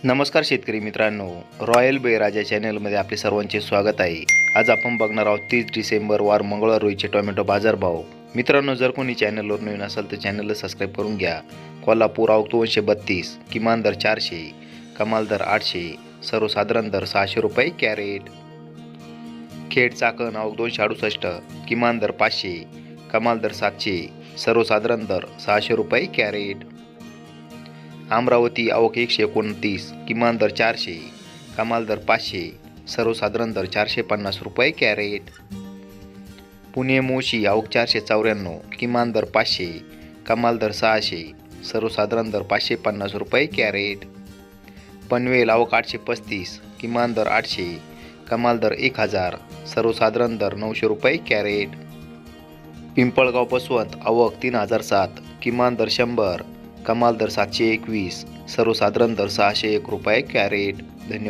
नमस्कार शेतकरी मित्रांनो, रॉयल बेराजा चॅनलमध्ये आपले सर्वांचे स्वागत आहे. आज आपण बघणार आहोत 30 डिसेंबर वार मंगळवार रोजीचे टोमॅटो बाजारभाव. मित्रांनो, जर कोणी चॅनलवर नवीन असाल तर चॅनलला सबस्क्राईब करून घ्या. कोल्हापूर आवक 232, किमान दर 400, कमाल दर 800, सर्वसाधारण दर 600 रुपये कॅरेट. खेड चाकण आवक 268, किमान दर 500, कमाल दर 700, सर्वसाधारण दर 600 रुपये कॅरेट. अमरावती आवक 129, किमान दर 400, कमाल दर 500, सर्वसाधारण दर 450 रुपये कॅरेट. पुणे मोशी आवक 494, किमान दर 500, कमाल दर 600, सर्वसाधारण दर 550 रुपये कॅरेट. पनवेल आवक 835, किमान दर 800, कमाल दर 1000, सर्वसाधारण दर 900 रुपये कॅरेट. पिंपळगाव बसवंत आवक 3007, किमान दर 100, कमाल दर 721, सर्वसाधारण दर 601 रुपये कॅरेट. धन्यवाद.